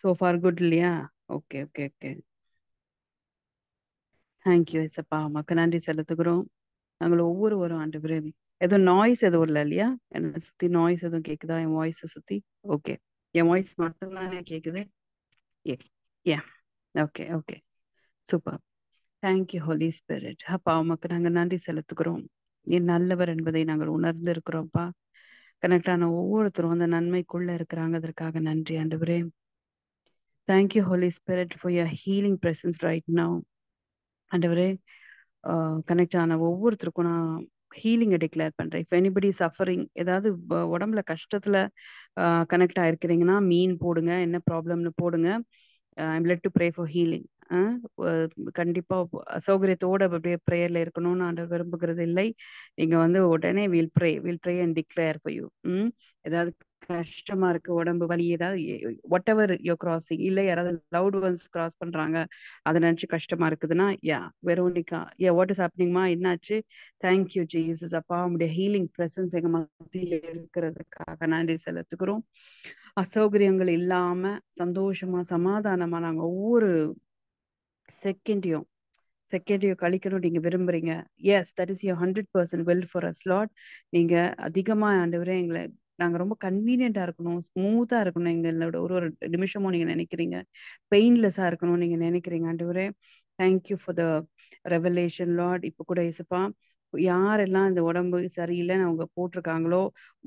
So far good இல்லையா? Okay okay okay. Thank you ஏசப்பா. உமக்கு நன்றி செலுத்துகிறோம். நாங்கள் ஒவ்வொருவரும் ஆண்டவரே எதுவும் நாய்ஸ் எதுவும் இல்லை இல்லையா? என்னை சுத்தி நாய்ஸ் எதுவும் கேக்குதா என் வாய்ஸை சுத்தி? ஓகே. என் வாய்ஸ் மட்டும்தானே கேக்குது? ஏ ஏ okay okay super. Thank you Holi Spirit. அப்பா உமக்கு நாங்கள் நன்றி செலுத்துகிறோம். நீ நல்லவர் என்பதை நாங்கள் உணர்ந்து இருக்கிறோம்ப்பா. கனெக்டான ஒவ்வொருத்தரும் அந்த நன்மைக்குள்ள இருக்கிறாங்க. அதற்காக நன்றி ஆண்டவரே. Thank you Holi Spirit for your healing presence right now. ஆண்டவரே கனெக்ட் ஆன ஒவ்வொருத்தருக்கும் நான் ஹீலிங்கை டிக்ளேர் பண்றேன். இஃப் எனிபடி சஃபரிங், ஏதாவது உடம்புல கஷ்டத்துல கனெக்ட் ஆயிருக்கிறீங்கன்னா மீன் போடுங்க, என்ன ப்ராப்ளம்னு போடுங்க. I'm led to pray for healing. கண்டிப்பா அசௌகரியத்தோட அப்படியே ப்ரேயர்ல இருக்கணும்னு ஆண்டவர் விரும்புகிறது இல்லை. நீங்க வந்து உடனே will pray and declare for you. ஏதாவது கஷ்டமா இருக்கு, உடம்பு வலி, ஏதாவது வாட் எவர் யோ கிராசிங், இல்லை யாராவது லவுட் ஒன்ஸ் கிராஸ் பண்றாங்க அதை நினைச்சு கஷ்டமா இருக்குதுன்னா, வெரோனிகா, வாட் இஸ் ஹேப்பனிங்மா, என்னாச்சு? Thank you Jesus. அப்பா உங்களுடைய ஹீலிங் பிரசன்ஸ் எங்க மத்தியில் இருக்கிறதுக்காக நன்றி செலுத்துக்கிறோம். அசௌகரியங்கள் இல்லாம சந்தோஷமா சமாதானமா நாங்க ஒவ்வொரு செகண்டையும் கழிக்கணும் நீங்க விரும்புறீங்க. Yes, that is your 100% well for us Lord. நீங்க அதிகமா ஆண்டவரே எங்களை நாங்க ரொம்ப கன்வீனியன்டா இருக்கணும், ஸ்மூத்தா இருக்கணும், எங்களோட ஒரு ஒரு நிமிஷமும் நீங்க நினைக்கிறீங்க. பெயின்லெஸ்ஸா இருக்கணும்னு நீங்க நினைக்கிறீங்க ஆண்டவரே. Thank you for the revelation Lord. இப்போ கூட இசப்பா யாரெல்லாம் இந்த உடம்பு சரியில்லைன்னு அவங்க போட்டிருக்காங்களோ,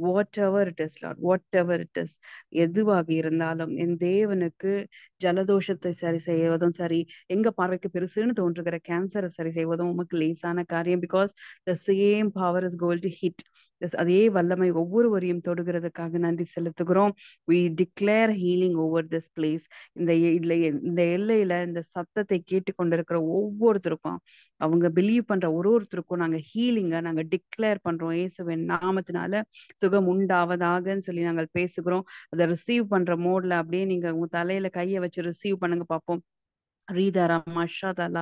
whatever it is Lord, whatever it is, எதுவாக இருந்தாலும் என் தேவனுக்கு ஜலதோஷத்தை சரி செய்வதும் சரி, எங்க பார்வைக்கு பெருசுன்னு தோன்றுகிற கேன்சரை சரி செய்வதும் உமக்கு லேசான காரியம். Because the same power is going to hit. அதே வல்லமை ஒவ்வொருவரையும் தொடுகிறதுக்காக நன்றி செலுத்துகிறோம். we declare healing over this place. இந்த எல்லையில இந்த சத்தத்தை கேட்டுக்கொண்டிருக்கிற ஒவ்வொருத்தருக்கும், அவங்க பிலீவ் பண்ற ஒருத்தருக்கும் நாங்க ஹீலிங்க நாங்க டிக்ளேர் பண்றோம். இயேசுவின் நாமத்தினால சுகம் உண்டாவதாகன்னு சொல்லி நாங்கள் பேசுகிறோம். அதை ரிசீவ் பண்ற மோட்ல அப்படியே நீங்க உங்க தலையில கையை வச்சு ரிசீவ் பண்ணுங்க பார்ப்போம். ரீதரா மஷாதலா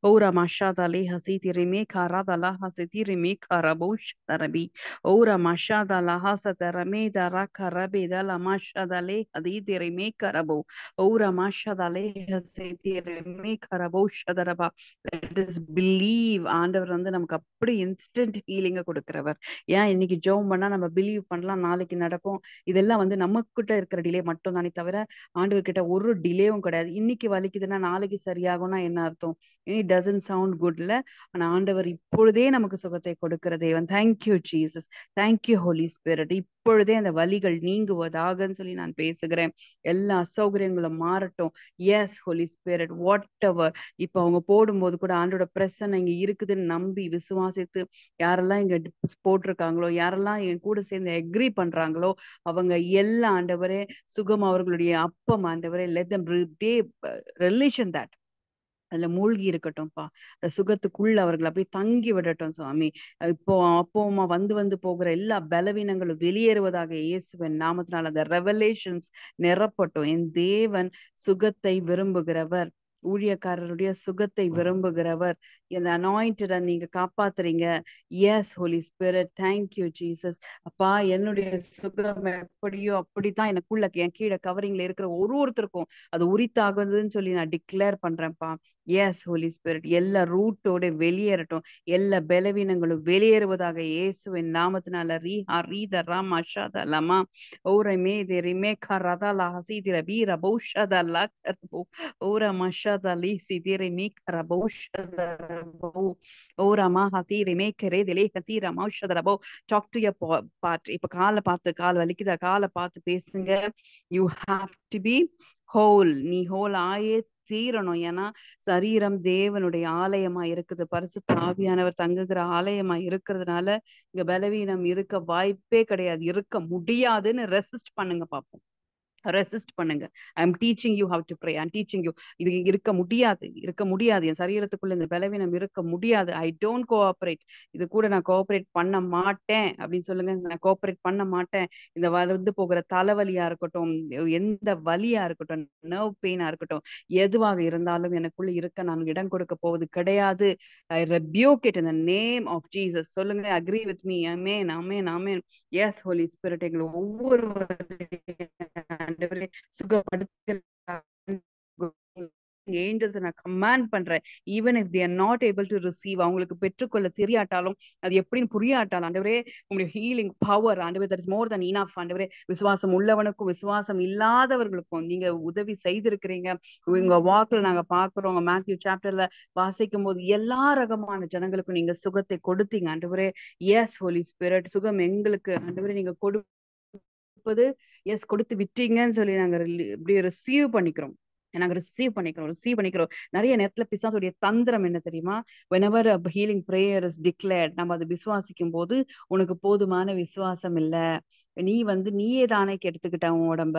Ora mashada leha siti remeka rada laha siti remeka rabush darabi. Ora mashada laha sata rameda raka rabi dala mashada leha diti remeka rabu. Ora mashada leha siti remeka rabush daraba. Let us believe ஆண்டவர் வந்து நமக்கு அப்படி instant ஹீலிங்க கொடுக்கிறவர். ஏன் இன்னைக்கு ஜெபம் பண்ணா நம்ம பிலீவ் பண்ணலாம், நாளைக்கு நடக்கும். இதெல்லாம் வந்து நமக்கிட்ட இருக்கிற டிலே மட்டும் தானே தவிர ஆண்டவர்கிட்ட ஒரு டிலேவும் கிடையாது. இன்னைக்கு வலிக்குதுன்னா நாளைக்கு சரியாகும்னா என்ன அர்த்தம்? இட் டசன்ட் சவுண்ட் குட்ல. ஆனா ஆண்டவர் இப்பொழுதே நமக்கு சுகத்தை கொடுக்கிற தேவன். Thank you Jesus. Thank you Holi Spirit. இப்பொழுதே அந்த வலிகள் நீங்குவதாகன்னு சொல்லி நான் பேசுகிறேன். எல்லா அசௌகரியங்களும் மாறட்டும். S Holy spirit, what ever. இப்ப அவங்க போடும்போது கூட ஆண்டோட பிரசன்னை இங்க இருக்குதுன்னு நம்பி விசுவாசித்து யாரெல்லாம் இங்க போட்டிருக்காங்களோ, யாரெல்லாம் என் கூட சேர்ந்து எக்ரி பண்றாங்களோ, அவங்க எல்லா ஆண்டவரே சுகம் அவர்களுடைய அப்பம் ஆண்டவரே, let them relish in that. அதுல மூழ்கி இருக்கட்டும்ப்பா. அந்த சுகத்துக்குள்ள அவர்கள் அப்படியே தங்கி விடட்டும் சுவாமி. இப்போ அப்போமா வந்து வந்து போகிற எல்லா பலவீனங்களும் வெளியேறுவதாக இயேசுவின் நாமத்தினால் அந்த ரெவலேஷன்ஸ் நிரப்பட்டும். என் தேவன் சுகத்தை விரும்புகிறவர், ஊழியக்காரருடைய சுகத்தை விரும்புகிறவர். இந்த அனாயிண்டட நீங்க காப்பாத்துறீங்க. Yes Holy Spirit, thank you Jesus. அப்பா என்னுடைய சுகம் எப்படியோ அப்படித்தான் எனக்குள்ள என் கீழே கவரிங்ல இருக்கிற ஒருத்தருக்கும் அது உரித்தாகுதுன்னு சொல்லி நான் டிக்ளேர் பண்றேன்ப்பா. எஸ் ஹோலி ஸ்பிரிட், எல்லா ரூட்டோட வெளியேறட்டும். எல்லா பலவீனங்களும் வெளியேறுவதாக இயேசுவின் நாமத்தினால. ரீஹா ரீத ராமா ஷாதா லமா ஓர மேதே ரிமேகா ரதா லஹசி ரபி ரபௌஷத லக்ரபு ஓர மஷத லிசி திரிமிக் ரபௌஷத ரபு ஓர மஹதி ரிமேக ரே திலே ஹதி ரமௌஷத ரபு. Talk to your part. இப்ப காலை பார்த்து, கால் வலிக்குதா, காலை பார்த்து பேசுங்க. You have to be whole. நீ ஹோல் ஆயே தீரணும். ஏன்னா சரீரம் தேவனுடைய ஆலயமா இருக்குது, பரிசுத்த ஆவியானவர் தங்குகிற ஆலயமா இருக்கிறதுனால இங்க பலவீனம் இருக்க வாய்ப்பே கிடையாது, இருக்க முடியாதுன்னு ரெசிஸ்ட் பண்ணுங்க பாப்போம். ரெசிஸ்ட் பண்ணுங்க. I am teaching you how to pray. I am teaching you. இது இருக்க முடியாது, இருக்க முடியாது. என் சரீரத்துக்குள்ள இந்த பலவீனம் இருக்க முடியாது. I don't cooperate. இது கூட நான் கோஆபரேட் பண்ண மாட்டேன் அப்படின்னு சொல்லுங்க. நான் கோஆபரேட் பண்ண மாட்டேன். இந்த வந்து போகிற தலைவலியா இருக்கட்டும், எந்த வலியா இருக்கட்டும், நர்வ் பெயினா இருக்கட்டும், எதுவாக இருந்தாலும் எனக்குள்ள இருக்க நான் இடம் கொடுக்க போவது கிடையாது. I rebuke it in the name of Jesus. சொல்லுங்க, agree with me. Amen amen amen. Yes Holy Spirit, எங்களை ஒவ்வொரு ஆண்டவரே சுகப்படுத்துகிற ஏஞ்சல்ஸ் நான் கமாண்ட் பண்றேன். Even if they are not able to receive, அவங்களுக்கு பெற்றுக்கொள்ள தெரியாட்டாலும், அது எப்படின்னு புரியாட்டாலும், ஆண்டவரே உங்களுடைய ஹீலிங் பவர் ஆண்டவரே, that is more than enough ஆண்டவரே. விசுவாசம் உள்ளவனுக்கும் விசுவாசம் இல்லாதவர்களுக்கும் நீங்க உதவி செய்திருக்கிறீங்க. உங்க வாக்குல நாங்க பாக்குறோம். மேத்யூ சாப்டர்ல வாசிக்கும் போது எல்லா ரகமான ஜனங்களுக்கும் நீங்க சுகத்தை கொடுத்தீங்க ஆண்டவரே. எஸ் ஹோலி ஸ்பிரிட், சுகம் எங்களுக்கு ஆண்டவரே நீங்க கொடுப்பது, எஸ் கொடுத்து விட்டீங்கன்னு சொல்லி நாங்க இப்படி ரிசீவ் பண்ணிக்கிறோம். நாங்க ரிசீவ் பண்ணிக்கிறோம். நிறைய நேரத்துல பிசாசுடைய தந்திரம் என்ன தெரியுமா? whenever a healing prayer is declared, நம்ம அதை விசுவாசிக்கும் போது, உனக்கு போதுமான விசுவாசம் இல்ல, நீ நீயே தானே கெடுத்துக்கிட்ட உன் உடம்ப,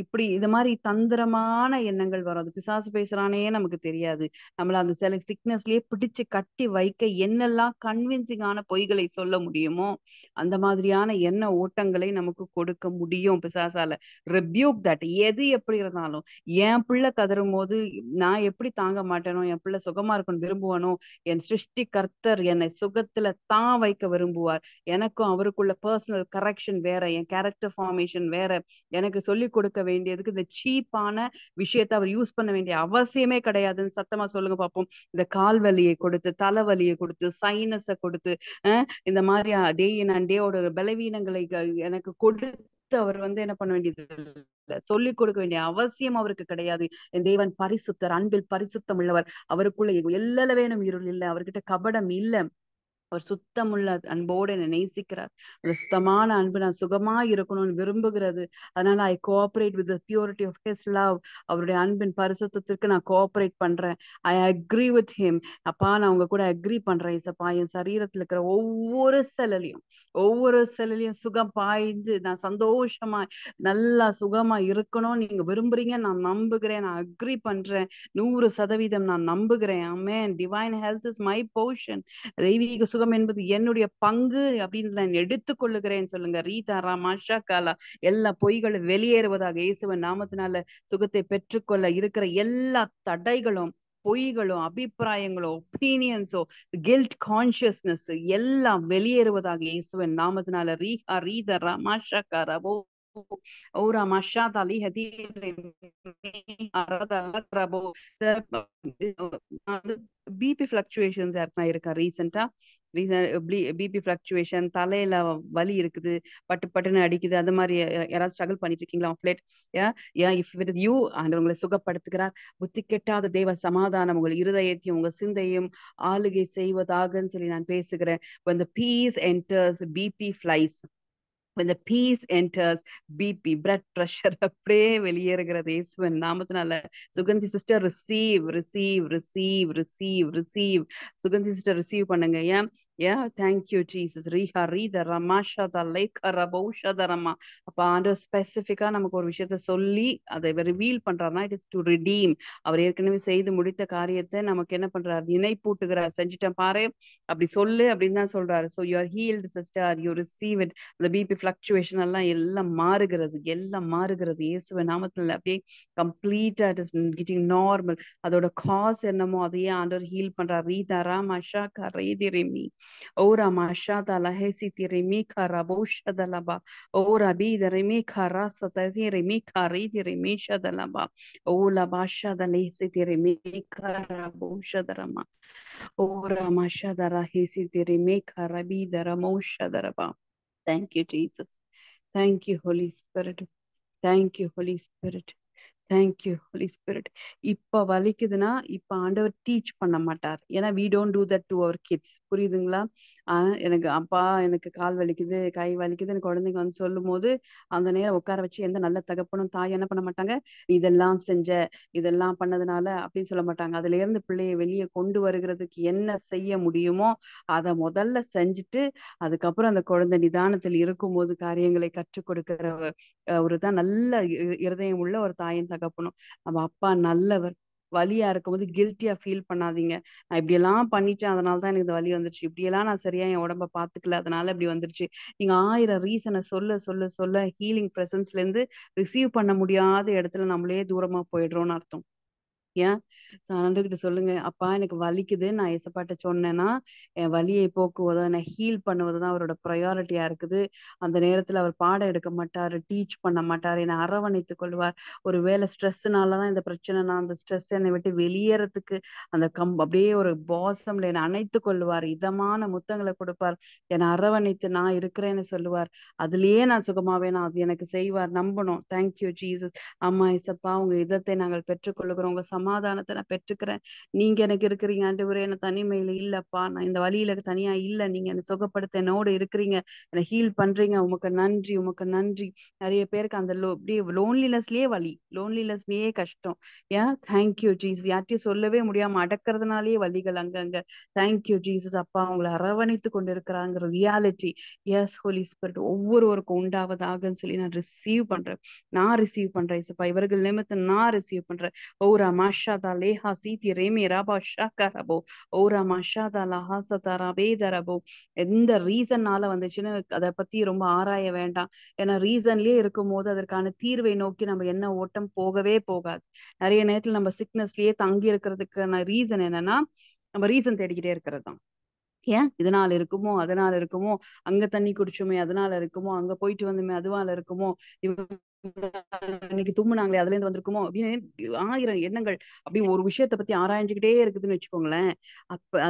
இப்படி இது மாதிரி தந்திரமான எண்ணங்கள் வரும். அது பிசாசு பேசுறானே நமக்கு தெரியாது. நம்மள அந்த சில சிக்னஸ்லயே பிடிச்சு கட்டி வைக்க என்னெல்லாம் கன்வின்சிங்கான பொய்களை சொல்ல முடியுமோ அந்த மாதிரியான எண்ண ஓட்டங்களை நமக்கு கொடுக்க முடியும் பிசாசால. Rebuke that. எது எப்படி இருந்தாலும் என் பிள்ளை கதறும் போது நான் எப்படி தாங்க மாட்டேனோ, என் பிள்ளை சுகமா இருக்கணும் விரும்புவானோ, என் சிருஷ்டி கர்த்தர் என்னை சுகத்துல தான் வைக்க விரும்புவார். எனக்கும் அவருக்குள்ள பர்சனல் கரெக்ஷன் வேற, என் கேரக்டர் ஃபார்மேஷன் வேற. எனக்கு சொல்லிக் கொடுக்க வேண்டியதுக்கு இந்த சீப்பான விஷயத்த அவர் யூஸ் பண்ண வேண்டிய அவசியமே கிடையாதுன்னு சத்தமா சொல்லுங்க பார்ப்போம். இந்த கால் வலியை கொடுத்து, தலைவலியை கொடுத்து, சைனஸை கொடுத்து, இந்த மாதிரி டே இன் அண்ட் டேயோட பலவீனங்களை எனக்கு கொடுத்து அவர் என்ன பண்ண வேண்டியது இல்ல, சொல்லிக் கொடுக்க வேண்டிய அவசியம் அவருக்கு கிடையாது. என் தேவன் பரிசுத்தர், அன்பில் பரிசுத்தம் உள்ளவர். அவருக்குள்ள எல்லளவேனும் இருள் இல்லை, அவர்கிட்ட கபடம் இல்ல. அவர் சுத்தமுள்ள அன்போடு என்னை நேசிக்கிறார். அந்த சுத்தமான அன்பு நான் சுகமா இருக்கணும்னு விரும்புகிறது. அதனால I cooperate with purity of his love. அவருடைய அன்பின் பரிசுத்தத்திற்கு நான் கோஆபரேட் பண்றேன். I agree with him. அப்பா நான் உங்க கூட அக்ரி பண்றேன் இசப்பா. என் சரீரத்துல இருக்கிற ஒவ்வொரு செல்லையும் சுகம் பாய்ந்து நான் சந்தோஷமா நல்லா சுகமா இருக்கணும் நீங்க விரும்புறீங்க. நான் நம்புகிறேன், நான் அக்ரி பண்றேன். 100% நான் நம்புகிறேன். Amen. Divine health is my portion. தெய்வீக சுகம் என்பது என்னுடைய பங்கு அப்படின்னு நான் எடுத்துக்கொள்ளுகிறேன் சொல்லுங்க. ரீதா ராமாஷா காலா. எல்லா பொய்களும் வெளியேறுவதாக இயேசுவின் நாமத்தினால. சுகத்தை பெற்றுக்கொள்ள இருக்கிற எல்லா தடைகளும், பொய்களும், அபிப்பிராயங்களோ, ஒப்பீனியன்ஸோ, கில்ட் கான்சியஸ்னஸ் எல்லாம் வெளியேறுவதாக இயேசுவின் நாமத்தினால. ரீஹா ரீதா ராமாஷா காரபோ ஓரா மஷாதா லிஹதி ரபோ. பிபி ஃபிளக்சுவேஷன்ஸ் யாருக்குனா இருக்கா ரீசெண்டா? பிபி ஃபிளக்சுவேஷன், தலையில வலி இருக்குது, பட்டு பட்டுன்னு அடிக்குது, அந்த மாதிரி யாராவது ஸ்ட்ரகிள் பண்ணிட்டு இருக்கீங்களா? Flake if it is you, ஆண்டவர் உங்களை சுகப்படுத்துகிறார். புத்தி கெட்டாத தேவ சமாதானம் உங்கள் இருதயத்தையும் உங்க சிந்தையும் ஆளுகை செய்வதாகன்னு சொல்லி நான் பேசுகிறேன். when the peace enters, BP flies. when the peace enters, BP blood pressure அப்படியே வெளியேறுகிறது இயேசுவின் நாமத்தினால. Suganthi sister receive receive receive receive receive. Suganthi sister receive பண்ணுங்க. Thank you Jesus. ரீஹா ரீத ரமாஷா லைக் ரபௌஷதரமா. அப்ப ஆண்டவர் ஸ்பெசிஃபிக்கா நமக்கு ஒரு விஷயத்த சொல்லி அதை ரிவீல் பண்றாருன்னா இட் இஸ் டு ரிடீம். அவர் ஏற்கனவே செய்து முடித்த காரியத்தை நமக்கு என்ன பண்றாரு? நினைப்பூட்டுகிறார். செஞ்சுட்டேன் பாரு, அப்படி சொல்லு அப்படின்னு தான் சொல்றாரு. So you are healed sister, you receive it. அந்த பிபி ஃபிளக்சுவேஷன் எல்லாம் மாறுகிறது இயேசுவின் நாமத்துல. அப்படியே கம்ப்ளீட்டா இட் இஸ் கெட்டிங் நார்மல். அதோட காஸ் என்னமோ அதையே ஆண்டவர் ஹீல் பண்றார். ரீதாரா மஷா கரேதிரிமி ஓரா மஷா தலஹேசி திரிமி கரபோஷதலபா ஓரா பீதரிமி கராசதரிமி கரீதிரிமி ஷதலபா ஓலா பாஷா தலேசி திரிமி கரபோஷதரமா ஓரா மஷா தலஹேசி திரிமி கரபீதரமோஷதரபா. Thank you, Jesus. Thank you, Holy Spirit. Thank you, Holy Spirit. Thank you Holi Spirit. இப்ப வலிக்குதுன்னா இப்ப ஆண்டவர் டீச் பண்ண மாட்டார். ஏன்னா we don't do that to our kids. புரியுதுங்களா? எனக்கு அப்பா எனக்கு கால் வலிக்குது, கை வலிக்குதுன்னு குழந்தைங்க சொல்லும் போது அந்த நேரம் உட்கார வச்சு எந்த நல்ல தகப்பனும் தாய் என்ன பண்ண மாட்டாங்க? இதெல்லாம் செஞ்ச, இதெல்லாம் பண்ணதுனால அப்படின்னு சொல்ல மாட்டாங்க. அதுல இருந்து பிள்ளைய வெளியே கொண்டு வருகிறதுக்கு என்ன செய்ய முடியுமோ அதை முதல்ல செஞ்சுட்டு அதுக்கப்புறம் அந்த குழந்தை நிதானத்தில் இருக்கும்போது காரியங்களை கற்றுக் கொடுக்கிற ஒரு தான் நல்ல இருதயம் உள்ள ஒரு தாயின் தகப்பனும். நம்ம அப்பா நல்லவர். வலியா இருக்கும்போது கில்ட்டியா ஃபீல் பண்ணாதீங்க. நான் இப்படி எல்லாம் பண்ணிட்டேன் அதனாலதான் எனக்கு இந்த வலி வந்துருச்சு, இப்படியெல்லாம் நான் சரியா என் உடம்ப பாத்துக்கல அதனால இப்படி வந்துருச்சு. நீங்க 1000 ரீசனை சொல்ல சொல்ல சொல்ல ஹீலிங் பிரசன்ஸ்ல இருந்து ரிசீவ் பண்ண முடியாத இடத்துல நம்மளே தூரமா போயிடுறோம்னு அர்த்தம். ஏன் ஆண்டவர்கிட்ட சொல்லுங்க, அப்பா எனக்கு வலிக்குது. நான் ஏசப்பாட்ட சொன்னேன்னா, என் வலியை போக்குவதோ, என்னை ஹீல் பண்ணுவது தான் அவரோட ப்ரையாரிட்டியா இருக்குது. அந்த நேரத்துல அவர் பாடம் எடுக்க மாட்டாரு, டீச் பண்ண மாட்டாரு, என்னை அரவணைத்துக் கொள்வார். ஒரு வேளை ஸ்ட்ரெஸ்ஸுனால தான் இந்த பிரச்சனைனா, அந்த ஸ்ட்ரெஸ் என்னை விட்டு வெளியேறதுக்கு அந்த அப்படியே ஒரு பாசம்ல என்னை அணைத்துக் கொள்வார். இதமான முத்தங்களை கொடுப்பார். என்னை அரவணைத்து நான் இருக்கிறேன்னு சொல்லுவார். அதுலயே நான் சுகமாவேன். அது எனக்கு செய்வார். நம்பணும். Thank you Jesus. ஆமா ஏசப்பா, உங்க இதத்தை நாங்கள் பெற்றுக்கொள்ளுகிறோம். உங்க சமாதானத்தை நான் பெற்றுக்கிறேன். நீங்க எனக்கு இருக்கிறீங்க ஆண்டவரே. என்ன தனிமையில இல்லப்பா, நான் இந்த வழியில தனியா இல்ல. நீங்க என்னை சுகப்படுத்த என்னோட இருக்கிறீங்க, என்னை ஹீல் பண்றீங்க. உமக்கு நன்றி, உமக்கு நன்றி. நிறைய பேருக்கு அந்த அப்படியே லோன்லினஸ்லயே வலி, லோன்லினஸ்லயே கஷ்டம். ஏன் தேங்க்யூ ஜீசஸ். யார்ட்டையும் சொல்லவே முடியாம அடக்கிறதுனாலயே வலிகள் அங்கங்க. Thank you Jesus. அப்பா உங்களை அரவணைத்து கொண்டு இருக்கிறாங்கிற ரியாலிட்டி எஸ் ஹோலி ஸ்பிரிட் ஒவ்வொருவருக்கும் உண்டாவதாகன்னு சொல்லி நான் ரிசீவ் பண்றேன். நான் ரிசீவ் பண்றேன் இசப்பா. இவர்கள் நிமித்தம் நான் ரிசீவ் பண்றேன். ஓரா மாஷாதா லேஹா சீத்தி ரேமி ராபா ஷாக்கரபோ. ஓரா மாஷாதா லஹா சதாரா பேதரபோ. எந்த ரீசன்னால வந்துச்சுன்னு அதை பத்தி ரொம்ப ஆராய வேண்டாம். ஏன்னா ரீசன்லயே இருக்கும் போது அதற்கான தீர்வை நோக்கி நம்ம என்ன ஓட்டம் போகவே போகாது. நிறைய நேரத்துல நம்ம சிக்னஸ்லயே தங்கி இருக்கிறதுக்கான ரீசன் என்னன்னா, நம்ம ரீசன் தேடிக்கிட்டே இருக்கிறது தான். ஏன் இதனால இருக்குமோ, அதனால இருக்குமோ, அங்க தண்ணி குடிச்சோமே அதனால இருக்குமோ, அங்க போயிட்டு வந்தோமே அதுவால இருக்குமோ, இவங்க இன்னைக்கு தும்முனாங்களே அதுல இருந்து வந்திருக்குமோ அப்படின்னு 1000 எண்ணங்கள் அப்படி ஒரு விஷயத்த பத்தி ஆராய்ஞ்சுக்கிட்டே இருக்குதுன்னு வச்சுக்கோங்களேன். அப்ப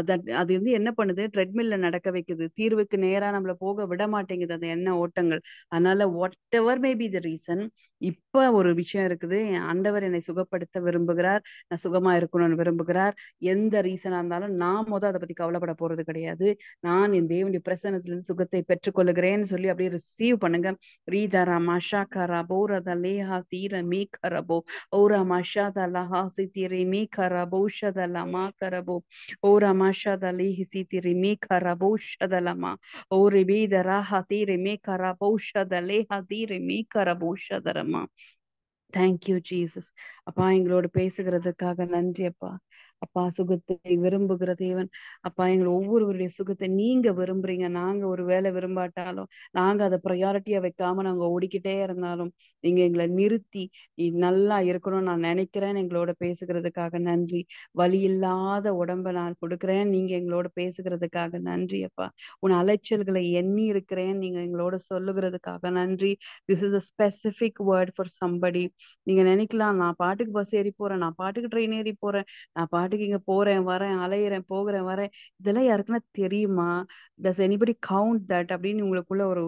அது வந்து என்ன பண்ணுது, ட்ரெட்மில்ல நடக்க வைக்குது. தீர்வுக்கு நேரா நம்மள போக விட மாட்டேங்குது அந்த எண்ண ஓட்டங்கள். அதனால what ever may be the reason, இப்ப ஒரு விஷயம் இருக்குது. என் ஆண்டவர் என்னை சுகப்படுத்த விரும்புகிறார். நான் சுகமா இருக்கணும்னு விரும்புகிறார். எந்த ரீசனா இருந்தாலும் நான் அதை பத்தி கவலைப்பட போறது கிடையாது. நான் என் தேவனுடைய பிரசன்னத்திலிருந்து சுகத்தை பெற்றுக்கொள்ளுகிறேன்னு சொல்லி அப்படியே ரிசீவ் பண்ணுங்க. ரீதரா மஷா கரபோ ரதலேஹா தீர மீ கரபோ. ஓரா மஷாத லஹா சித்திரி மீ கரபோ ஷதலமா கரபோ. ஓரா மஷாத லிஹி சித்திரி மீ கரபோ ஷதலமா. ஓரி பீதரா ஹதீரி மீ கரபோ ஷதலேஹா தீரி மீ கரபோ ஷதரமா. Thank you Jesus. அப்பா எங்களோட பேசுகிறதுக்காக நன்றி அப்பா. அப்பா சுகத்தை விரும்புகிற தேவன். அப்பா எங்களை ஒவ்வொருவருடைய சுகத்தை நீங்க விரும்புறீங்க. நாங்க ஒரு வேலை விரும்பாட்டாலும், நாங்க அதை ப்ரையாரிட்டியா வைக்காம நாங்க ஓடிக்கிட்டே இருந்தாலும், நீங்க எங்களை நிறுத்தி நீ நல்லா இருக்கணும்னு நான் நினைக்கிறேன்னு எங்களோட பேசுகிறதுக்காக நன்றி. வலி இல்லாத உடம்ப நான் கொடுக்குறேன், நீங்க எங்களோட பேசுகிறதுக்காக நன்றி அப்பா. உன் அலைச்சல்களை எண்ணி இருக்கிறேன் நீங்க எங்களோட சொல்லுகிறதுக்காக நன்றி. This is a specific word for somebody. நீங்க நினைக்கலாம், நான் பாட்டுக்கு பஸ் ஏறி போறேன், நான் பாட்டுக்கு ட்ரெயின் ஏறி போறேன், நான் பாட்டுக்கு இங்க போறேன் வரேன் அலையிறேன் போகிறேன் வரேன், இதெல்லாம் யாருக்குன்னா தெரியுமா? டஸ் எனிபடி கவுண்ட் தட் அப்படின்னு உங்களுக்குள்ள ஒரு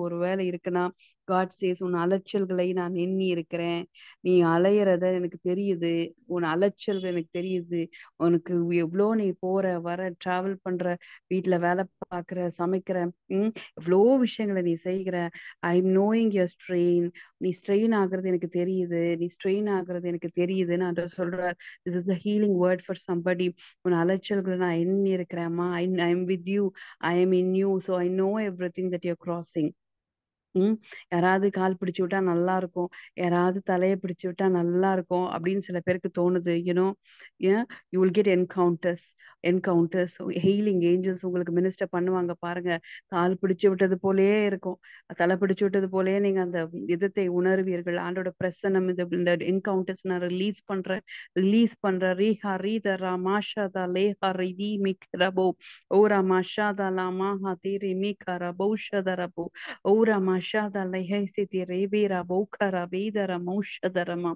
ஒரு வேலை இருக்குன்னா, காட் சேஸ் உன் அலைச்சல்களை நான் எண்ணி இருக்கிறேன். நீ அலையிறத எனக்கு தெரியுது. உன் அலைச்சல்கள் எனக்கு தெரியுது. உனக்கு எவ்வளோ நீ போற வர டிராவல் பண்ற, வீட்டுல வேலை பார்க்குற, சமைக்கிற, எவ்வளோ விஷயங்களை நீ செய்கிற. I am knowing your strain. நீ ஸ்ட்ரெயின் ஆகுறது எனக்கு தெரியுது. நீ ஸ்ட்ரெயின் ஆகுறது எனக்கு தெரியுதுன்னு ஆண்டவர் சொல்றார். This is the healing word for somebody. உன் அலைச்சல்களை நான் எண்ணி இருக்கிறேம்மா. I am with you. I am in you. So I know everything that you're crossing. யாராவது கால் பிடிச்சு விட்டா நல்லா இருக்கும், யாராவது தலையை பிடிச்சு விட்டா நல்லா இருக்கும் அப்படின்னு சில பேருக்கு தோணுது. And you will get encounters healing angels உங்களுக்கு மினிஸ்டர் பண்ணுவாங்க பாருங்க. கால் பிடிச்சு விட்டது போலயே இருக்கும், தலை பிடிச்சு விட்டது போலயே நீங்க அந்த இதத்தை உணர்வீர்கள். ஆண்டோட பிரசன்னம் இந்த என்கவுண்டர்ஸ் நான் ரிலீஸ் பண்ற ரீஹா ரீதரா மாஷாதா லேஹா ரிதி மிக் ரபோ. ஓரா மாஷாதா லாமா ஹாதி ரிமிக் ரபோ ஷதரபோ. Ora mashada lehesiti rebira bokara vidara moshadharama.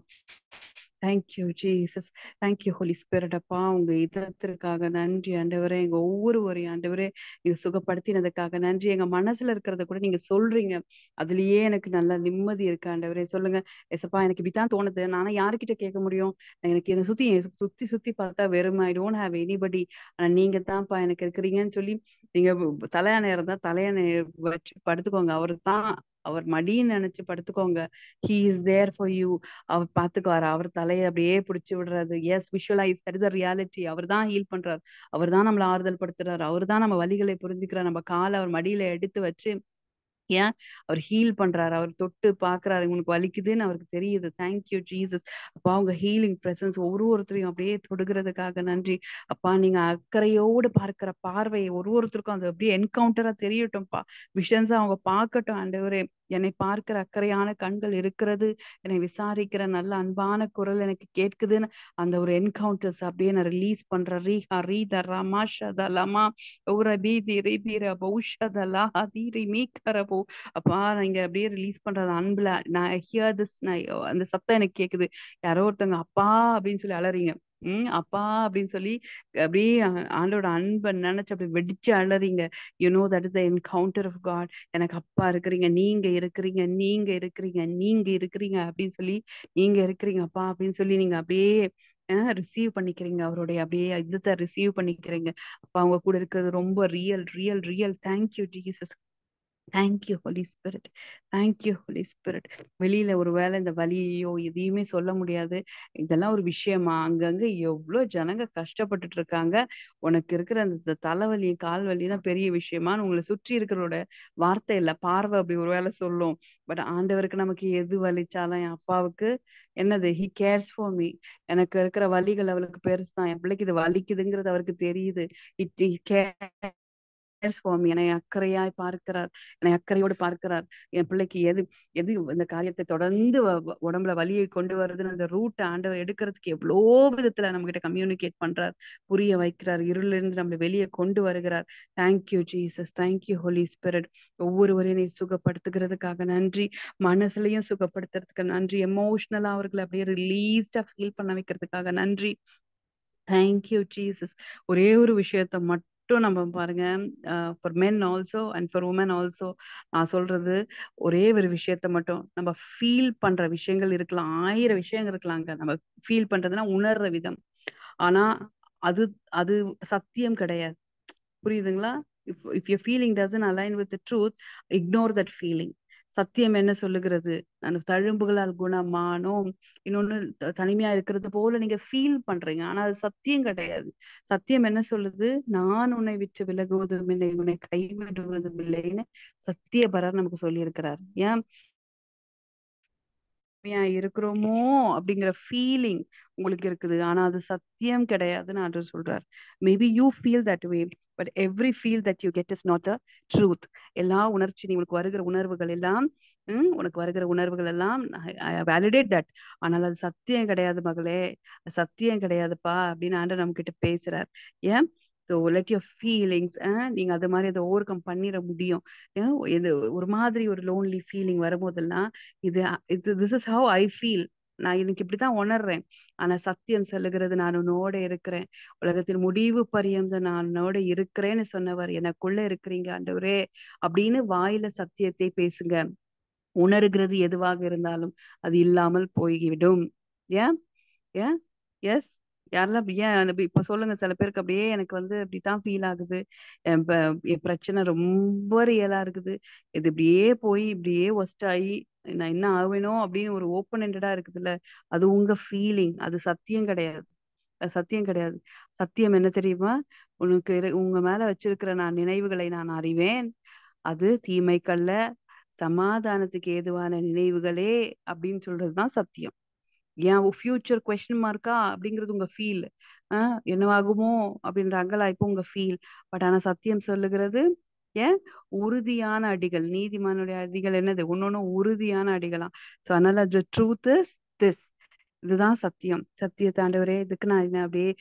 Thank you Jesus. Thank you Holi Spirit. அப்பா உங்க இதத்திற்காக நன்றி ஆண்டவரே. எங்க ஒவ்வொருவரையும் ஆண்டவரே நீங்க சுகப்படுத்தினதுக்காக நன்றி. எங்க மனசுல இருக்கிறத கூட நீங்க சொல்றீங்க, அதுலயே எனக்கு நல்ல நிம்மதி இருக்கு ஆண்டவரே. சொல்லுங்க எசப்பா, எனக்கு இப்படித்தான் தோணுது, நானா யாருக்கிட்ட கேட்க முடியும்? எனக்கு என்னை சுத்தி சுத்தி சுத்தி பார்த்தா வெறும் ஐ டோன்ட் ஹாவ் எனிபடி. ஆனா நீங்க தான்ப்பா எனக்கு இருக்கிறீங்கன்னு சொல்லி நீங்க தலையணை இருந்தா தலையணை வச்சு படுத்துக்கோங்க. அவர் தான், அவர் மடின்னு நினைச்சு படுத்துக்கோங்க. He is there for you. அவர் பாத்துக்குவாரு. அவர் தலையை அப்படியே பிடிச்சு விடுறது. Yes, visualise, that is a reality. அவர் தான் ஹீல் பண்றாரு. அவர் தான் நம்மளை ஆறுதல் படுத்துறாரு. அவர் தான் நம்ம வலிகளை புரிஞ்சுக்கிறார். நம்ம காலை அவர் மடியில எடுத்து வச்சு ஏன் அவர் ஹீல் பண்றாரு, அவர் தொட்டு பார்க்கறாரு, உனக்கு வலிக்குதுன்னு அவருக்கு தெரியுது. Thank you Jesus. அப்பா உங்க ஹீலிங் பிரசன்ஸ் ஒருத்தரையும் அப்படியே தொடுகிறதுக்காக நன்றி. அப்பா நீங்க அக்கறையோடு பார்க்கிற பார்வை ஒருத்தருக்கும் அது அப்படியே என்கவுண்டரா தெரியட்டும்ப்பா. விஷன்ஸா அவங்க பார்க்கட்டும் ஆண்டவரே. என்னை பார்க்கிற அக்கறையான கண்கள் இருக்கிறது, என்னை விசாரிக்கிற நல்ல அன்பான குரல் எனக்கு கேட்குதுன்னு அந்த ஒரு என்கவுண்டர்ஸ் அப்படியே நான் ரிலீஸ் பண்றேன். ரீஹா ரீத ரமாஷத லமா ஒரு பீதி ரிபீர பௌஷதலா ஹதீரி மீக்கரபோ. அப்பா நீங்க அப்படியே ரிலீஸ் பண்றது அன்புல நான் ஹியர் திஸ், அந்த சத்தம் எனக்கு கேக்குது. யாரோ ஒருத்தவங்க அப்பா அப்படின்னு சொல்லி அலறீங்க. அப்பா அப்படின்னு சொல்லி அப்படியே ஆண்டோட அன்பை நினைச்சு அப்படி வெடிச்சு அலறீங்க. That is the encounter of God. எனக்கு அப்பா இருக்கிறீங்க, நீங்க இருக்கிறீங்க, நீங்க இருக்கிறீங்க, நீங்க இருக்கிறீங்க அப்படின்னு சொல்லி, நீங்க இருக்கிறீங்க அப்பா அப்படின்னு சொல்லி நீங்க அப்படியே ரிசீவ் பண்ணிக்கிறீங்க. அவருடைய அப்படியே இதுத்தை ரிசீவ் பண்ணிக்கிறீங்க. அப்பா அவங்க கூட இருக்கிறது ரொம்ப real real real. Thank you Jesus. Thank you Holi Spirit. Thank you Holi Spirit. வெளியில ஒருவேளை இந்த வலியையோ எதையுமே சொல்ல முடியாது. இதெல்லாம் ஒரு விஷயமா? அங்கங்க எவ்வளோ ஜனங்க கஷ்டப்பட்டுட்டு இருக்காங்க. உனக்கு இருக்கிற அந்த தலைவலி கால் வலி தான் பெரிய விஷயமான்னு உங்களை சுற்றி இருக்கிறோட வார்த்தை இல்ல, பார்வை அப்படி ஒருவேளை சொல்லும். பட் ஆண்டவருக்கு நமக்கு எது வலிச்சாலும் என் அப்பாவுக்கு என்னது, ஹி கேர்ஸ் ஃபார் மீ. எனக்கு இருக்கிற வலிகள் அவளுக்கு பெருசுதான். என் பிள்ளைக்கு இது வலிக்குதுங்கிறது அவருக்கு தெரியுது. It for me. என்னை அக்கறையாய் பார்க்கிறார், என்னை அக்கறையோடு பார்க்கிறார். என் பிள்ளைக்கு எது எது இந்த காரியத்தை தொடர்ந்து உடம்புல வலியை கொண்டு வருதுன்னு அந்த ரூட் ஆண்டவர் எடுக்கிறதுக்கு எவ்வளோ விதத்துல நம்ம கிட்ட கம்யூனிகேட் பண்றார், புரிய வைக்கிறார், இருளிலிருந்து நம்மளை வெளியே கொண்டு வருகிறார். Thank you Jesus. Thank you Holi spirit. ஒவ்வொருவரையும் நீ சுகப்படுத்துகிறதுக்காக நன்றி. மனசுலயும் சுகப்படுத்துறதுக்கு நன்றி. எமோஷனலா அவர்களை அப்படியே ரிலீஸ்டா ஃபீல் பண்ண வைக்கிறதுக்காக நன்றி. Thank you Jesus. ஒரே ஒரு விஷயத்த மட்டும் நம்ம பாருங்க, for men also and for women also. நான் சொல்றது ஒரே ஒரு விஷயத்த மட்டும், நம்ம ஃபீல் பண்ற விஷயங்கள் இருக்கலாம், 1000 விஷயங்கள் இருக்கலாங்க. நம்ம ஃபீல் பண்றதுன்னா உணர்ற விதம். ஆனா அது அது சத்தியம் கிடையாது. புரியுதுங்களா? If your feeling doesn't align with the truth, ignore that feeling. சத்தியம் என்ன சொல்லுகிறது? நான் தழும்புகளால் குணமானோம். இன்னொன்னு தனிமையா இருக்கிறது போல நீங்க ஃபீல் பண்றீங்க. ஆனா அது சத்தியம் கிடையாது. சத்தியம் என்ன சொல்லுது? நான் உன்னை விட்டு விலகுவதும் இல்லை, உன்னை கைவிடுவதும் இல்லைன்னு சத்தியபரர் நமக்கு சொல்லி இருக்கிறார். ஏன் உண்மையா இருக்கிறோமோ அப்படிங்கிற ஃபீலிங் உங்களுக்கு இருக்குது. ஆனா அது சத்தியம் கிடையாதுன்னு ஆண்டவர் சொல்றார். Maybe you feel that way, but every feel that you get is not a truth. எல்லா உணர்ச்சி உங்களுக்கு வருகிற உணர்வுகள் எல்லாம், உனக்கு வருகிற உணர்வுகள் எல்லாம் வேலிடேட் தட். ஆனால் அது சத்தியம் கிடையாது மகளே, அது சத்தியம் கிடையாதுப்பா அப்படின்னு ஆண்டவர் நம்ம கிட்ட பேசுறார். ஏன்? ஸோ லெட் யுவர் ஃபீலிங்ஸ், நீங்க அது மாதிரி அதை ஓவர் கம் பண்ணிட முடியும். இது ஒரு மாதிரி ஒரு லோன்லி ஃபீலிங் வரும்போதெல்லாம், இது இது this is how I feel, நான் இன்னைக்கு இப்படித்தான் உணர்றேன். ஆனா சத்தியம் சொல்லுகிறது நான் உன்னோட இருக்கிறேன், உலகத்தின் முடிவு பரியந்த நான் உன்னோட இருக்கிறேன்னு சொன்னவர் எனக்குள்ள இருக்கிறீங்க ஆண்டவரே அப்படின்னு வாயில சத்தியத்தை பேசுங்க. உணர்கிறது எதுவாக இருந்தாலும் அது இல்லாமல் போய்விடும். ஏன்? ஏன்? எஸ். யாரெல்லாம் ஏன் இப்ப சொல்லுங்க. சில பேருக்கு அப்படியே எனக்கு வந்து இப்படித்தான் ஃபீல் ஆகுது, என் பிரச்சனை ரொம்ப ரியலா இருக்குது, இது இப்படியே போய் இப்படியே ஒஸ்ட் ஆகி நான் என்ன ஆவேனோ அப்படின்னு ஒரு ஓப்பன் எண்டடா இருக்குதுல்ல, அது உங்க ஃபீலிங், அது சத்தியம் கிடையாது. அது சத்தியம் கிடையாது. சத்தியம் என்ன தெரியுமா? உங்க மேல வச்சிருக்கிற நான் நினைவுகளை நான் அறிவேன், அது தீமைக்கல்ல, சமாதானத்துக்கு ஏதுவான நினைவுகளே அப்படின்னு சொல்றதுதான் சத்தியம். ஏன் ஃபியூச்சர் கொஸ்டின் மார்க்கா அப்படிங்கிறது உங்க ஃபீல், என்னவாகுமோ அப்படின்ற அங்கலாய்ப்பு உங்க ஃபீல். பட் ஆனா சத்தியம் சொல்லுகிறது ஏன், உறுதியான அடிகள். நீதிமானுடைய அடிகள் என்னது? ஒன்னொன்னு உறுதியான அடிகளாம். ஸோ அதனால the truth is this. இதுதான் சத்தியம். சத்தியத்தை ஆண்டவரே இதுக்கு நான் என்ன அப்படியே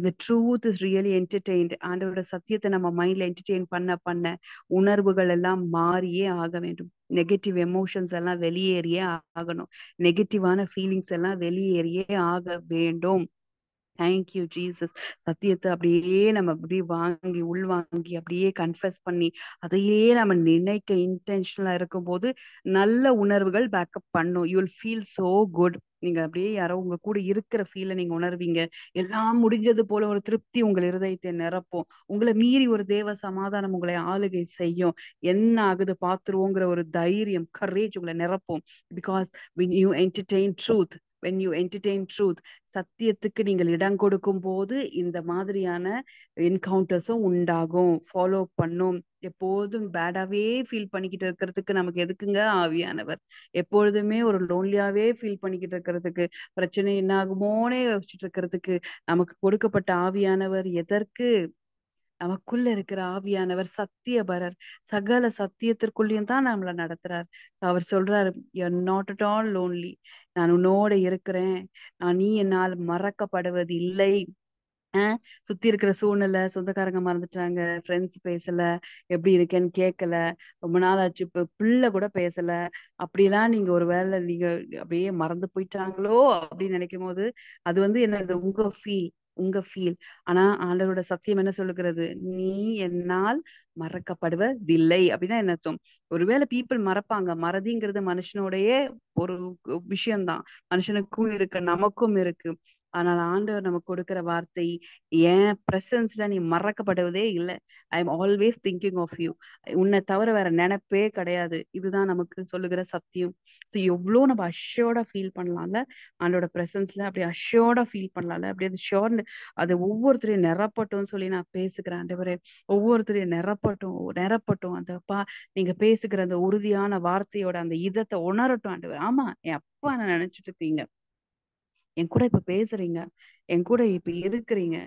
the truth is really entertained. ஆண்டவரோட சத்தியத்தை நம்ம மைண்ட்ல என்டர்டெயின் பண்ண பண்ண உணர்வுகள் எல்லாம் மாறியே ஆக வேண்டும். நெகட்டிவ் எமோஷன்ஸ் எல்லாம் வெளியேறியே ஆகணும். நெகட்டிவான ஃபீலிங்ஸ் எல்லாம் வெளியேறியே ஆக வேண்டும். Thank you Jesus. சத்தியத்தை அப்படியே நம்ம அப்படியே வாங்கி உள்வாங்கி அப்படியே கன்ஃபெஸ் பண்ணி அதையே நம்ம நினைக்க இன்டென்ஷனலா இருக்கும்போது நல்ல உணர்வுகள் பேக்கப் பண்ணும். You will feel so good. நீங்க அப்படியே யாரோ உங்க கூட இருக்கிற ஃபீலை நீங்க உணர்வீங்க. எல்லாம் முடிஞ்சது போல ஒரு திருப்தி உங்கள் இருதயத்தை நிரப்பும். உங்களை மீறி ஒரு தேவ சமாதானம் உங்களை ஆளுகை செய்யும். என்ன ஆகுது பாத்துருவோங்கிற ஒரு தைரியம், கரேஜ் உங்களை நிரப்பும். Because when you entertain truth, when you entertain truth, சத்தியத்துக்கு நீங்கள் இடம் கொடுக்கும் போது இந்த மாதிரியான என்கவுண்டர்ஸும் உண்டாகும், ஃபாலோ பண்ணும். எப்போதும் பேடாவே ஃபீல் பண்ணிக்கிட்டு இருக்கிறதுக்கு நமக்கு எதுக்குங்க ஆவியானவர்? எப்பொழுதுமே ஒரு லோன்லியாவே ஃபீல் பண்ணிக்கிட்டு இருக்கிறதுக்கு, பிரச்சனை என்ன ஆகுமோனே யோசிச்சுட்டு இருக்கிறதுக்கு நமக்கு கொடுக்கப்பட்ட ஆவியானவர் எதற்கு? நமக்குள்ள இருக்கிற ஆவியானவர் சத்தியபரர், சகல சத்தியத்திற்குள்ளேயும் தான் நம்மள நடத்துறார். அவர் சொல்றாரு, you're not at all lonely, நான் உன்னோட இருக்கிறேன், நீ என்னால் மறக்கப்படுவது இல்லை. சுத்தி இருக்கிற சூழ்நிலை, சொந்தக்காரங்க மறந்துட்டாங்க, ஃப்ரெண்ட்ஸ் பேசல, எப்படி இருக்கேன்னு கேட்கல, ரொம்ப நாள் ஆச்சு, இப்ப பிள்ளை கூட பேசல, அப்படிலாம் நீங்க ஒரு வேளை நீங்க அப்படியே மறந்து போயிட்டாங்களோ அப்படின்னு நினைக்கும் போது அது வந்து என்னது, உங்க ஃபீல். ஆனா ஆண்டவரோட சத்தியம் என்ன சொல்லுகிறது? நீ என்னால் மறக்கப்படுவதில்லை அப்படின்னா என்ன அர்த்தம்? ஒருவேளை பீப்புள் மறப்பாங்க, மறதிங்கிறது மனுஷனுடைய ஒரு விஷயம்தான், மனுஷனுக்கும் இருக்கு, நமக்கும் இருக்கு. ஆனால் ஆண்டவர் நமக்கு கொடுக்கிற வார்த்தை, என் பிரசன்ஸ்ல நீ மறக்கப்படுவதே இல்லை. I am always thinking of you. உன்னை தவிர வேற நினைப்பே கிடையாது. இதுதான் நமக்கு சொல்லுகிற சத்தியம். ஸோ எவ்வளோ நம்ம அஷ்யோர்டா ஃபீல் பண்ணலாம்ல, ஆண்டோட பிரசன்ஸ்ல அப்படி அஷ்யோர்டா ஃபீல் பண்ணலாம்ல. அப்படி அது ஷோர், அது ஒவ்வொருத்தரையும் நிரப்பட்டும் சொல்லி நான் பேசுகிறேன். ஆண்டவரே, ஒவ்வொருத்தரையும் நிரப்பட்டும் நிரப்பட்டும். அந்த அப்பா, நீங்க பேசுகிற அந்த உறுதியான வார்த்தையோட அந்த இதத்தை உணரட்டும் ஆண்டவர். ஆமா, என் அப்பா நான் நினைச்சிட்டு இருக்கீங்க, என் கூட இப்ப பேசுறீங்க, என் கூட இப்ப இருக்கிறீங்க.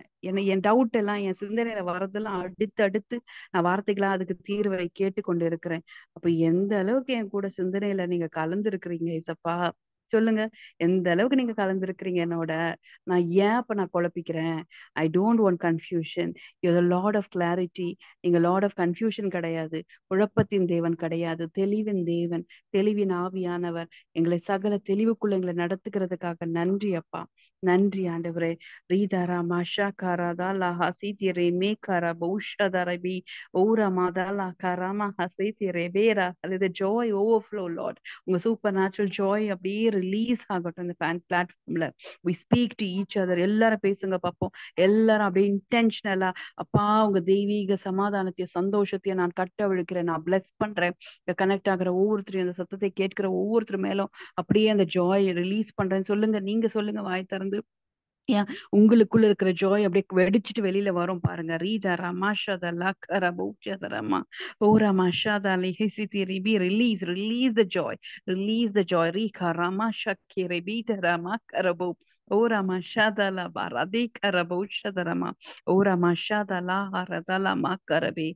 என் டவுட் எல்லாம், என் சிந்தனையில வர்றதெல்லாம் அடுத்து அடுத்து நான் வார்த்தைகளா அதுக்கு தீர்வை கேட்டுக்கொண்டு இருக்கிறேன். அப்ப எந்த அளவுக்கு என் கூட சிந்தனையில நீங்க கலந்து இருக்கிறீங்க ஏசப்பா, சொல்லுங்க. எந்த அளவுக்கு நீங்க கலந்துருக்கிறீங்க என்னோட. நான் குழப்பிக்கிறேன்? I don't want confusion. You Lord of clarity. நீங்க லார்ட் ஆஃப் கன்ஃபியூஷன் கிடையாது, குழப்பத்தின் தேவன் கிடையாது, தெளிவின் தேவன், தெளிவின் ஆவியானவர். எங்களை சகல தெளிவுக்குள்ள எங்களை நடத்துகிறதுக்காக நன்றி அப்பா. நன்றி ஆண்டவரே. ரீதாரா மாஷா காராதா லா ஹசி ரே காரா பௌஷாதாரபி ஓரா மாதாலா காராமா ஹசி ரேபேரா. அது ஜாய் ஓவர்ஃப்ளோ லார்ட். உங்க சூப்பர் நேச்சுரல் ஜாய் அப்படியே ரிலீஸ் ஆகட்டும் இந்த பிளாட்ஃபார்ம்ல. We speak to each other. எல்லாரும் பேசுங்க பார்ப்போம். எல்லாரும் அப்படியே இன்டென்ஷனலா, அப்பா உங்க தெய்வீக சமாதானத்தையும் சந்தோஷத்தையும் நான் கட்டவிழ்க்கிறேன், நான் பிளஸ் பண்றேன். கனெக்ட் ஆகுற ஒவ்வொருத்தரையும், அந்த சத்தத்தை கேட்கிற ஒவ்வொருத்தர் மேலும் அப்படியே அந்த ஜாய் ரிலீஸ் பண்றேன்னு சொல்லுங்க. நீங்க சொல்லுங்க வாய் திறந்து. ஏன் உங்களுக்குள்ள இருக்கிற ஜாய் அப்படியே வெடிச்சிட்டு வெளியில வரும் பாருங்க. ரீதா ரமாஷாதா லக்கரா பௌச்சதரமா ஓரா மஷாதா லிஹிசிதி ரிபி. Release the joy, release the joy. ரீகா ரமாஷக்கி ரிபீத ரமா கரபோ ஓரா மஷாதா லா பாரதி கரபௌஷதரமா ஓரா மஷாதா லா ஹரதலா மா கரபே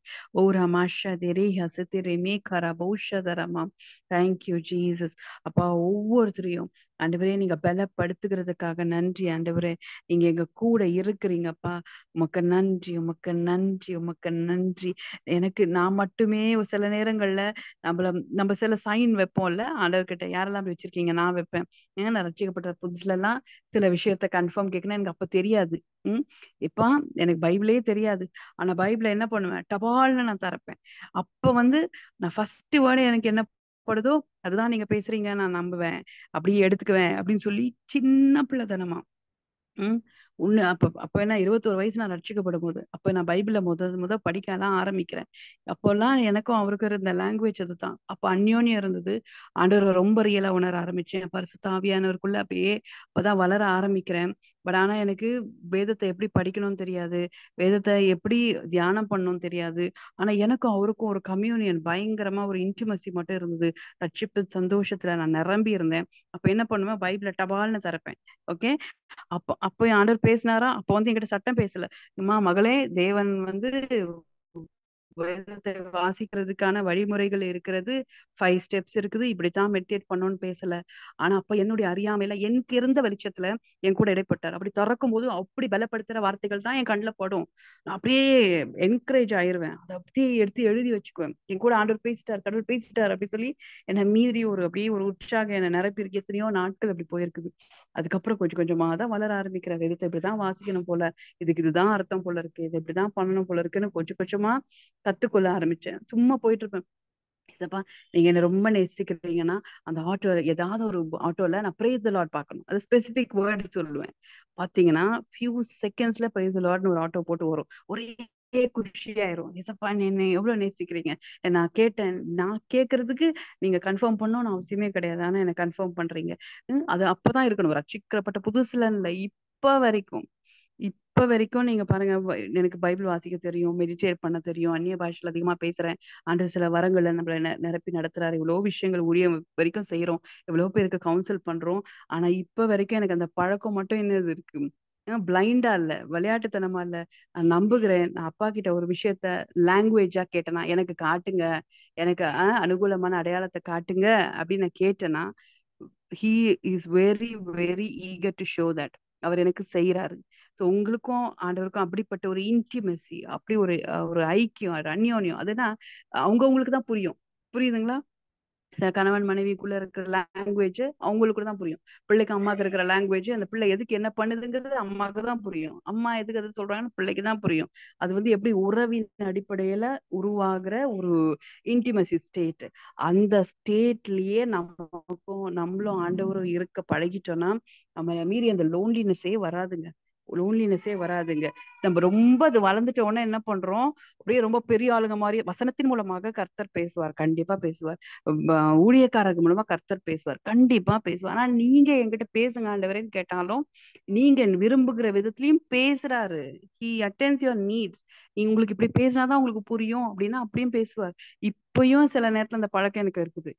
ஓரா மஷாதி ரீஹா சித்தி ரிமி கரபௌஷதரமா. Thank you Jesus. அப்பா, ஒவ்வொருத்தரையும் ஆண்டவரே நீங்க பலப்படுத்துகிறதுக்காக நன்றி ஆண்டவரே. நீங்க எங்க கூட இருக்கிறீங்கப்பா. உமக்கு நன்றி, உமக்கு நன்றி, உமக்கு நன்றி. நான் மட்டுமே சில நேரங்கள்ல நம்ம சில சைன் வைப்போம்ல ஆண்டவர்கிட்ட. யாரெல்லாம் அப்படி வச்சிருக்கீங்க? நான் வைப்பேன். நான் ரட்சிக்கப்பட்ட புதுசுல எல்லாம் சில விஷயத்த கன்ஃபார்ம் கேட்கணும், எனக்கு அப்ப தெரியாது. உம் இப்ப எனக்கு பைபிளே தெரியாது. ஆனா பைபிள என்ன பண்ணுவேன், டபால்னு நான் திறப்பேன். அப்ப வந்து நான் ஃபர்ஸ்ட் வேர்டு எனக்கு என்ன படுதோ அதுதான் நீங்க பேசுறீங்க, நான் நம்புவேன், அப்படியே எடுத்துக்குவேன் அப்படின்னு சொல்லி சின்ன பிள்ளைத்தனமா. ம். அப்ப அப்ப என்ன 21 வயசு நான் ரட்சிக்கப்படும் போது, அப்ப நான் பைபிள முத படிக்கலாம் ஆரம்பிக்கிறேன். அப்போல்லாம் எனக்கும் அவருக்கும் இருந்த லாங்குவேஜ் அதுதான். அப்ப அந்யோன்யம் இருந்தது. ஆண்டவரை ரொம்ப ரியலா உணர ஆரம்பிச்சேன். பரிசுத்த ஆவியானவருக்குள்ள அப்படியே அப்பதான் வளர ஆரம்பிக்கிறேன். ஆனா எனக்கு வேதத்தை எப்படி படிக்கணும்னு தெரியாது, வேதத்தை எப்படி தியானம் பண்ணணும்னு தெரியாது. ஆனா எனக்கும் அவருக்கும் ஒரு கம்யூனியன், பயங்கரமா ஒரு இன்டிமசி மட்டும் இருந்தது. ரட்சிப்பு சந்தோஷத்துல நான் நிரம்பி இருந்தேன். அப்ப என்ன பண்ணுவேன், பைபிள டபால்னு திறப்பேன். ஓகே. அப்ப அப்ப என் ஆண்டவர் பேசினாரா? அப்ப வந்து என்கிட்ட சட்டம் பேசல. அம்மா மகளே, தேவன் வந்து வேதத்தை வாசிக்கிறதுக்கான வழிமுறைகள் இருக்கிறது, 5 ஸ்டெப்ஸ் இருக்குது, இப்படித்தான் மெடிடேட் பண்ணணும்னு பேசல. ஆனா அப்ப என்னுடைய அறியாமையில எனக்கு இருந்த வெளிச்சத்துல என் கூட இடைப்பட்டார். அப்படி திறக்கும் போது அப்படி பலப்படுத்துற வார்த்தைகள் தான் என் கண்ணுல படும். நான் அப்படியே என்கரேஜ் ஆயிருவேன். அதை அப்படியே எடுத்து எழுதி வச்சுக்குவேன். என் கூட ஆண்டவர் பேசிட்டார், கடவுள் பேசிட்டார் அப்படி சொல்லி என்னை மீறி அப்படியே ஒரு உற்சாகம் என்னை நிரப்பி இருக்கு. எத்தனையோ நாட்கள் அப்படி போயிருக்குது. அதுக்கப்புறம் கொஞ்சம் கொஞ்சமா தான் வளர ஆரம்பிக்கிற. வேதத்தை இப்படிதான் வாசிக்கணும் போல, இதுதான் அர்த்தம் போல இருக்கு, இது இப்படிதான் பண்ணணும் போல இருக்குன்னு கொஞ்சம் கொஞ்சமா கத்துக்கொள்ள ஆரம்பிச்சேன். சும்மா போயிட்டு இருப்பேன். ஏசப்பா, நீங்க என்ன ரொம்ப நேசிக்கிறீங்கன்னா அந்த ஆட்டோல, ஏதாவது ஒரு ஆட்டோல நான் பிரேஸ் தி லார்ட் பார்க்கணும், அது ஸ்பெசிபிக் வேர்டு சொல்லுவேன். பாத்தீங்கன்னா ஃபியூ செகண்ட்ஸ்ல பிரேஸ் தி லார்ட்னு ஒரு ஆட்டோ போட்டு வரும். ஒரே குஷியாயிரும். ஏசப்பா நீ என்னை எவ்வளவு நேசிக்கிறீங்க. நான் கேட்டேன். நான் கேட்கறதுக்கு நீங்க கன்ஃபார்ம் பண்ணணும்னு அவசியமே கிடையாது. ஆனா என்ன கன்ஃபார்ம் பண்றீங்க. அது அப்பதான் இருக்கணும். ரட்சிக்கப்பட்ட புதுசுல இல்ல, இப்ப வரைக்கும். இப்ப வரைக்கும் நீங்க பாருங்க, எனக்கு பைபிள் வாசிக்க தெரியும், மெடிடேட் பண்ண தெரியும், அந்நிய பாஷையில அதிகமா பேசுறேன். ஆண்டவர் சில வரங்களை நம்மள நிரப்பி நடத்துறாரு. இவ்வளவு விஷயங்கள் ஊழியம் வரைக்கும் செய்யறோம். எவ்வளவு பேருக்கு கவுன்சில் பண்றோம். ஆனா இப்ப வரைக்கும் எனக்கு அந்த பழக்கம் மட்டும் என்னது இருக்கு. பிளைண்டா இல்ல, விளையாட்டுத்தனமா இல்ல. நான் நம்புகிறேன். நான் அப்பா கிட்ட ஒரு விஷயத்த லாங்குவேஜா கேட்டேனா, எனக்கு காட்டுங்க, எனக்கு அனுகூலமான அடையாளத்தை காட்டுங்க அப்படின்னு நான் கேட்டேனா, he is very very eager to show that. அவர் எனக்கு செய்யறாரு. ஸோ உங்களுக்கும் ஆண்டவருக்கும் அப்படிப்பட்ட ஒரு இன்டிமெசி, அப்படி ஒரு ஒரு ஐக்கியம், ஒரு அந்யோன்யம், அதுனா அவங்கவுங்களுக்கு தான் புரியும். புரியுதுங்களா? கணவன் மனைவிக்குள்ள இருக்கிற லாங்குவேஜ் அவங்களுக்கு தான் புரியும். பிள்ளைக்கு அம்மாக்கு இருக்கிற லாங்குவேஜ், அந்த பிள்ளை எதுக்கு என்ன பண்ணுதுங்கிறது அம்மாவுக்கு தான் புரியும். அம்மா எதுக்கு எது சொல்றாங்கன்னு பிள்ளைக்கு தான் புரியும். அது வந்து எப்படி உறவின் அடிப்படையில உருவாகிற ஒரு இன்டிமசி ஸ்டேட். அந்த ஸ்டேட்லயே நமக்கும் நம்மளும் ஆண்டவரும் இருக்க பழகிட்டோம்னா, நம்ம மீறி அந்த லோன்லினஸே வராதுங்க. லோன்லினஸே வராதுங்க. நம்ம ரொம்ப அது வளர்ந்துட்ட உடனே என்ன பண்றோம், அப்படியே ரொம்ப பெரிய ஆளுங்க மாதிரி வசனத்தின் மூலமாக கர்த்தர் பேசுவார். கண்டிப்பா பேசுவார். ஊழியக்காரர்கள் மூலமா கர்த்தர் பேசுவார். கண்டிப்பா பேசுவார். ஆனா நீங்க என்கிட்ட பேசுங்க ஆண்டவரேன்னு கேட்டாலும், நீங்க விரும்புகிற விதத்திலயும் பேசுறாரு. He attends your needs. நீ உங்களுக்கு இப்படி பேசினாதான் உங்களுக்கு புரியும் அப்படின்னா அப்படியும் பேசுவார். இப்பயும் சில நேரத்துல அந்த பழக்கம் எனக்கு இருக்குது.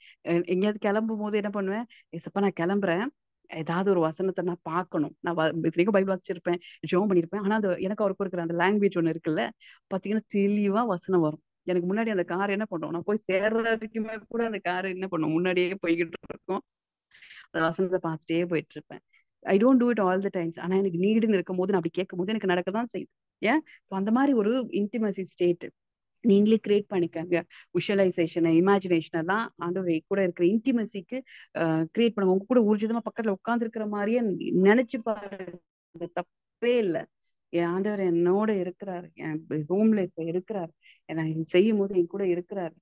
எங்கேயாவது கிளம்பும் போது என்ன பண்ணுவேன், ஏசப்பா நான் கிளம்புறேன், ஏதாவது ஒரு வசனத்தை நான் பார்க்கணும். நான் இத்தனைக்கும் பைபிள் வாசிச்சிருப்பேன், ஜெபம் பண்ணிருப்பேன். ஆனா அந்த எனக்கு அவருக்கு இருக்கிற அந்த லாங்குவேஜ் ஒண்ணு இருக்குல்ல, பாத்தீங்கன்னா தெளிவா வசனம் வரும். எனக்கு முன்னாடி அந்த கார் என்ன பண்ணும், நான் போய் சேர்ற வரைக்குமே கூட அந்த கார் என்ன பண்ணும், முன்னாடியே போய்கிட்டு இருக்கும். அந்த வசனத்தை பார்த்துட்டே போயிட்டு இருப்பேன். I don't do it all the times. ஆனா எனக்கு நீடுன்னு இருக்கும் போது, நான் அப்படி கேட்கும் போது எனக்கு நடக்க தான் செய்யுது. ஏன்? ஸோ அந்த மாதிரி ஒரு இன்டிமசி ஸ்டேட் நீங்களே கிரியேட் பண்ணிக்கங்க. விஷுவலைசேஷன், இமேஜினேஷன் எல்லாம் ஆண்டவர் கூட இருக்கிற இன்டிமசிக்கு கிரியேட் பண்ணுங்க. உங்க கூட ஊர்ஜிதமா பக்கத்துல உட்கார்ந்து இருக்கிற மாதிரியே நினைச்சு பாருங்க. தப்பே இல்லை. என் ஆண்டவர் என்னோட இருக்கிறார், என் ரூம்ல இப்ப இருக்கிறார், நான் செய்யும் போது என் கூட இருக்கிறார்,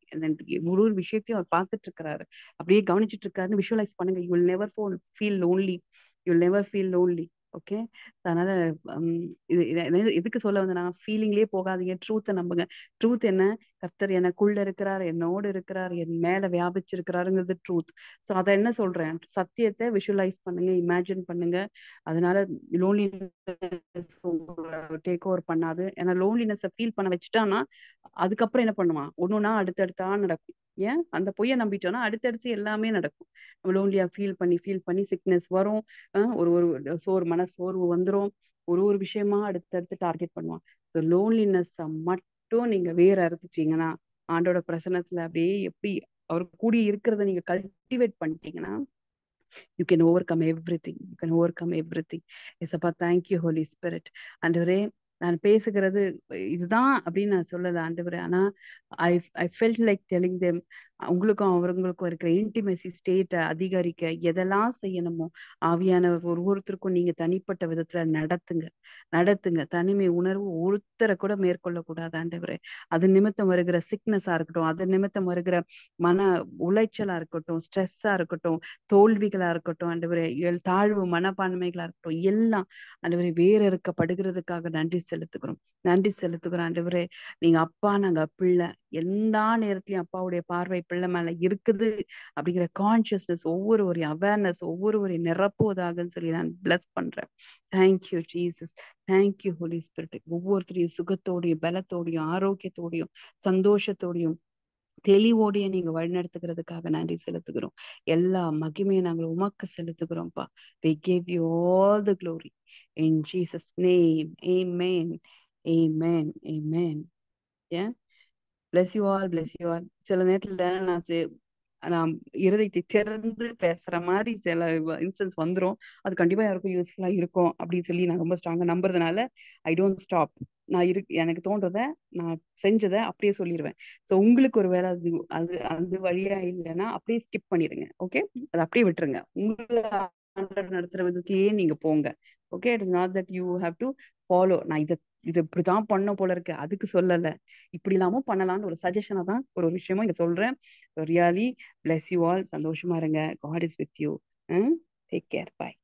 ஒரு ஒரு விஷயத்தையும் அவர் பார்த்துட்டு இருக்கிறாரு, அப்படியே கவனிச்சிட்டு இருக்காருன்னு விஷுவலைஸ் பண்ணுங்க. You will never feel lonely. You will never feel lonely. Okay. அதனால ஹம், எதுக்கு சொல்ல வந்தேன்னா, ஃபீலிங்லயே போகாதீங்க, ட்ரூத்தை நம்புங்க. ட்ரூத் என்ன? கர்த்தர் எனக்குள்ள இருக்கிறார், என்னோடு இருக்கிறார், என் மேல வியாபிச்சிருக்கிறாருங்கிறது ட்ரூத். ஸோ அதை என்ன சொல்றேன், சத்தியத்தை விஷுவலைஸ் பண்ணுங்க, இமேஜின் பண்ணுங்க. அதனால லோன்லினஸ் டேக் ஓவர் பண்ணாது. ஏன்னா லோன்லினஸ் ஃபீல் பண்ண வச்சுட்டான்னா அதுக்கப்புறம் என்ன பண்ணுவான், ஒண்ணுன்னா அடுத்தடுத்தா நடக்கும். ஏன்? அந்த பொய்யை நம்பிட்டோம்னா அடுத்தடுத்து எல்லாமே நடக்கும். நம்ம லோன்லியா ஃபீல் பண்ணி சிக்னஸ் வரும். ஒரு ஒரு மன சோர்வு வந்துரும். ஒரு ஒரு விஷயமா அடுத்தடுத்து டார்கெட் பண்ணுவான். ஸோ லோன்லினஸ் மட்டும் நீங்க வேற அறுத்துட்டீங்கன்னா, ஆண்டோட பிரசனத்துல அப்படியே எப்படி அவர் கூடி இருக்கிறத நீங்க கல்டிவேட் பண்ணிட்டீங்கன்னா, you can overcome everything. You can overcome everything. எஸ்அப்பா, தேங்க்யூ ஹோலி ஸ்பிரிட். ஆண்டவரே, நான் பேசுகிறது இதுதான் அப்படின்னு நான் சொல்லல ஆண்டவரே. ஆனா I I felt like telling them, உங்களுக்கும் அவங்களுக்கும் இருக்கிற இன்டிமெசி ஸ்டேட்டை அதிகரிக்க எதெல்லாம் செய்யணுமோ ஆவியானவர் ஒருத்தருக்கும் நீங்க தனிப்பட்ட விதத்துல நடத்துங்க. நடத்துங்க. தனிமை உணர்வு ஒருத்தரை கூட மேற்கொள்ளக்கூடாது ஆண்டவரே. அது நிமித்தம் வருகிற சிக்னஸா இருக்கட்டும், அது நிமித்தம் வருகிற மன உளைச்சலா இருக்கட்டும், ஸ்ட்ரெஸ்ஸா இருக்கட்டும், தோல்விகளா இருக்கட்டும் ஆண்டவரே, தாழ்வு மனப்பான்மைகளா இருக்கட்டும், எல்லாம் ஆண்டவரே வேற இருக்கப்படுகிறதுக்காக நன்றி செலுத்துகிறோம். நன்றி செலுத்துகிறோம் ஆண்டவரே. நீங்க அப்பா, நாங்க பிள்ளை. எல்லா நேரத்திலயும் அப்பாவுடைய பார்வை பிள்ளை மேல இருக்குது அப்படிங்கிற கான்சியஸ்னஸ், ஒவ்வொரு ஒரு அவேர்னஸ், ஒவ்வொரு ஒரு நிரப்புவதாகன்னு சொல்லி நான் பிளஸ் பண்றேன். Thank you Jesus. Thank you Holi spirit. ஒவ்வொருத்தரையும் சுகத்தோடையும் பலத்தோடையும் ஆரோக்கியத்தோடையும் சந்தோஷத்தோடையும் தெளிவோடைய நீங்க வழிநடத்துகிறதுக்காக நன்றி செலுத்துகிறோம். எல்லா மகிமையை நாங்கள் உமக்கு செலுத்துகிறோம்ப்பா. We give you all the glory in Jesus name. Amen. Amen. Amen. Yeah. Bless you all. Bless you all. சில நேரத்துல நான் இருதயத்தை திறந்து பேசுற மாதிரி சில இன்ஸ்டன்ஸ் வந்துரும். அது கண்டிப்பா யாருக்கும் யூஸ்ஃபுல்லா இருக்கும் அப்படின்னு சொல்லி நான் ரொம்ப ஸ்ட்ராங்கா நம்புறதுனால ஐ டோன்ட் ஸ்டாப். நான் எனக்கு தோன்றத, நான் செஞ்சதை அப்படியே சொல்லிடுவேன். ஸோ உங்களுக்கு ஒரு வேலை அது அது அது வழியா இல்லைன்னா அப்படியே ஸ்கிப் பண்ணிடுங்க. ஓகே. அதை அப்படியே விட்டுருங்க. உங்களை ஆண்டவர் நடத்துற விதத்திலேயே நீங்க போங்க. Okay. It is not that you have to follow. நான் இது இப்படிதான் பண்ண போல இருக்கு அதுக்கு சொல்லல, இப்படி இல்லாம பண்ணலாம்னு ஒரு சஜஷனை தான் ஒரு விஷயமும் இங்க சொல்றேன். Really bless you all. சந்தோஷமா இருங்க. God is with you. Take care. Bye.